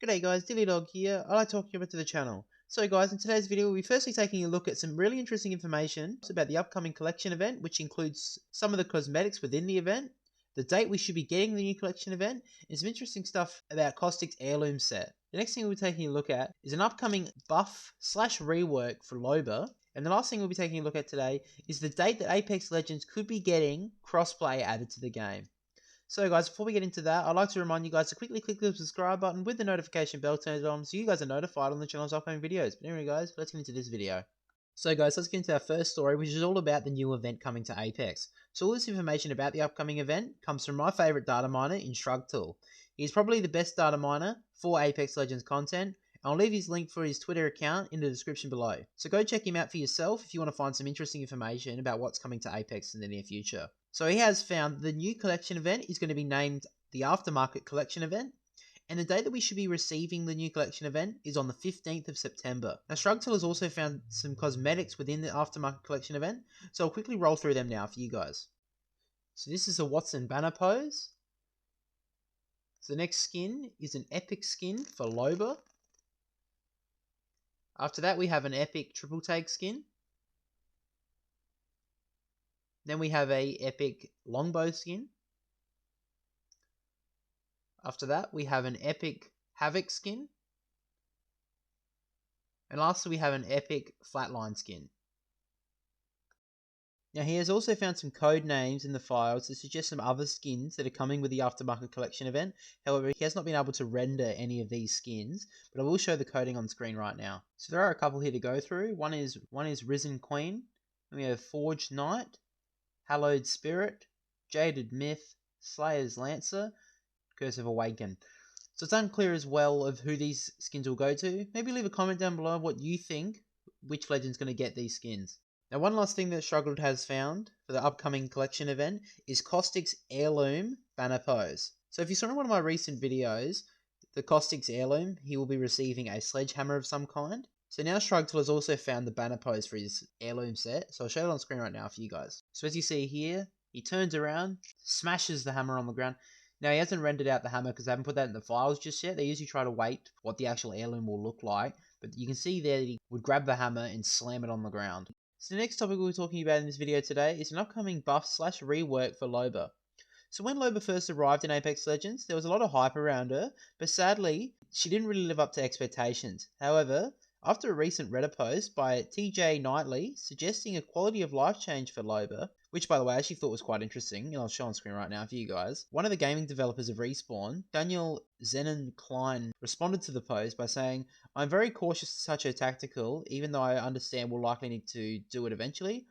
G'day guys, Dog here. I'd like to welcome you back to the channel. So guys, in today's video we'll be firstly taking a look at some really interesting information about the upcoming collection event, which includes some of the cosmetics within the event, the date we should be getting the new collection event, and some interesting stuff about Caustics Heirloom set. The next thing we'll be taking a look at is an upcoming buff/rework for Loba, and the last thing we'll be taking a look at today is the date that Apex Legends could be getting crossplay added to the game. So guys, before we get into that, I'd like to remind you guys to quickly click the subscribe button with the notification bell turned on so you guys are notified on the channel's upcoming videos. But anyway guys, let's get into this video. So guys, let's get into our first story, which is all about the new event coming to Apex. So all this information about the upcoming event comes from my favourite data miner in Shrugtal. He's probably the best data miner for Apex Legends content. I'll leave his link for his Twitter account in the description below. So go check him out for yourself if you want to find some interesting information about what's coming to Apex in the near future. So he has found the new collection event is going to be named the Aftermarket collection event, and the date that we should be receiving the new collection event is on the 15th of September. Now Shrugtal has also found some cosmetics within the Aftermarket collection event, so I'll quickly roll through them now for you guys. So this is a Watson banner pose. So the next skin is an epic skin for Loba. After that we have an epic triple take skin. Then we have a epic longbow skin. After that we have an epic havoc skin. And lastly we have an epic flatline skin. Now he has also found some code names in the files that suggest some other skins that are coming with the Aftermarket collection event. However, he has not been able to render any of these skins, but I will show the coding on screen right now. So there are a couple here to go through. One is Risen Queen. Then we have Forged Knight, Hallowed Spirit, Jaded Myth, Slayer's Lancer, Curse of Awaken. So it's unclear as well of who these skins will go to. Maybe leave a comment down below what you think, which legend's going to get these skins. Now one last thing that Shrugtal has found for the upcoming collection event is Caustics Heirloom banner pose. So if you saw in one of my recent videos, the Caustics Heirloom, he will be receiving a sledgehammer of some kind. So now Shrugtal has also found the banner pose for his heirloom set, so I'll show it on screen right now for you guys. So as you see here, he turns around, smashes the hammer on the ground. Now he hasn't rendered out the hammer because they haven't put that in the files just yet. They usually try to wait what the actual heirloom will look like, but you can see there that he would grab the hammer and slam it on the ground. So the next topic we'll be talking about in this video today is an upcoming buff/rework for Loba. So when Loba first arrived in Apex Legends, there was a lot of hype around her, but sadly, she didn't really live up to expectations. However, after a recent Reddit post by TJ Knightley suggesting a quality of life change for Loba, which by the way I actually thought was quite interesting, and I'll show on screen right now for you guys, one of the gaming developers of Respawn, Daniel Zenon Klein, responded to the post by saying, "I'm very cautious to touch her tactical, even though I understand we'll likely need to do it eventually,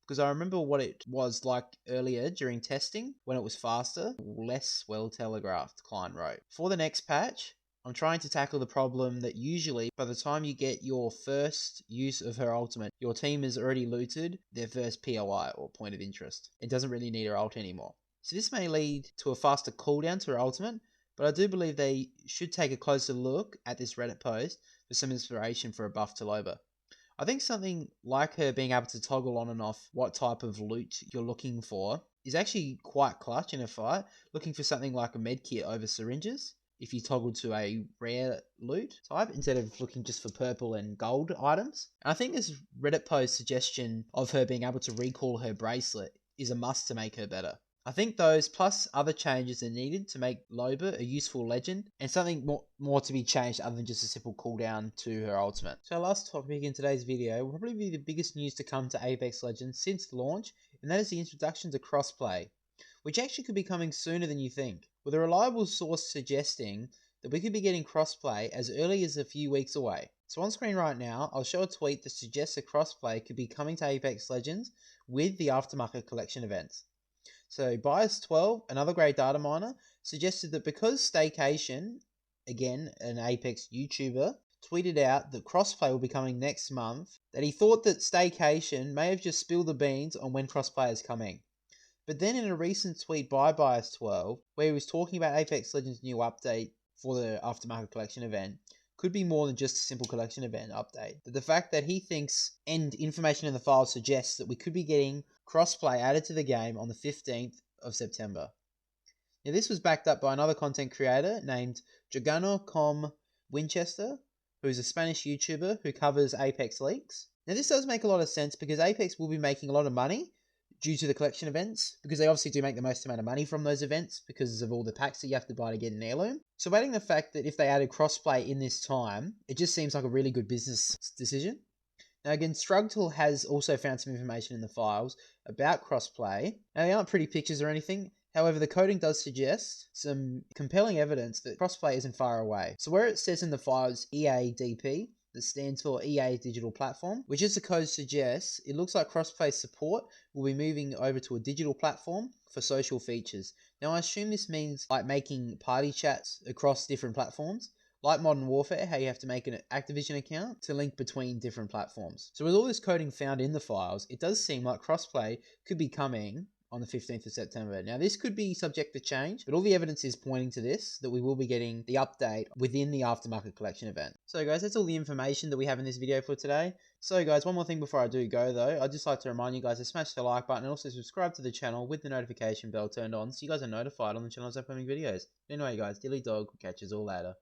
because I remember what it was like earlier during testing, when it was faster, less well telegraphed," Klein wrote. For the next patch, I'm trying to tackle the problem that usually, by the time you get your first use of her ultimate, your team has already looted their first POI, or point of interest. It doesn't really need her ult anymore. So this may lead to a faster cooldown to her ultimate, but I do believe they should take a closer look at this Reddit post for some inspiration for a buff to Loba. I think something like her being able to toggle on and off what type of loot you're looking for is actually quite clutch in a fight, looking for something like a medkit over syringes. If you toggle to a rare loot type instead of looking just for purple and gold items. And I think this Reddit post suggestion of her being able to recall her bracelet is a must to make her better. I think those plus other changes are needed to make Loba a useful legend, and something more to be changed other than just a simple cooldown to her ultimate. So our last topic in today's video will probably be the biggest news to come to Apex Legends since launch, and that is the introduction to Crossplay, which actually could be coming sooner than you think, with a reliable source suggesting that we could be getting crossplay as early as a few weeks away. So on screen right now, I'll show a tweet that suggests that crossplay could be coming to Apex Legends with the Aftermarket collection events. So Bias12, another great data miner, suggested that because Staycation, again an Apex YouTuber, tweeted out that crossplay will be coming next month, that he thought that Staycation may have just spilled the beans on when crossplay is coming. But then in a recent tweet by Bias12, where he was talking about Apex Legends' new update for the Aftermarket collection event, could be more than just a simple collection event update. But the fact that he thinks, and information in the file suggests, that we could be getting crossplay added to the game on the 15th of September. Now this was backed up by another content creator named Jogando Winchester, who's a Spanish YouTuber who covers Apex leaks. Now this does make a lot of sense because Apex will be making a lot of money due to the collection events, because they obviously do make the most amount of money from those events because of all the packs that you have to buy to get an heirloom. So waiting the fact that if they added crossplay in this time, it just seems like a really good business decision. Now again, Shrugtal has also found some information in the files about crossplay. Now they aren't pretty pictures or anything, however the coding does suggest some compelling evidence that crossplay isn't far away. So where it says in the files EADP, that stands for EA Digital Platform, which as the code suggests, it looks like crossplay support will be moving over to a digital platform for social features. Now I assume this means like making party chats across different platforms, like Modern Warfare, how you have to make an Activision account to link between different platforms. So with all this coding found in the files, it does seem like crossplay could be coming on the 15th of September. Now this could be subject to change, but all the evidence is pointing to this, that we will be getting the update within the Aftermarket collection event. So guys, that's all the information that we have in this video for today. So guys, one more thing before I do go though, I'd just like to remind you guys to smash the like button and also subscribe to the channel with the notification bell turned on so you guys are notified on the channel's upcoming videos. Anyway guys, Dilly Dog will catch you all later.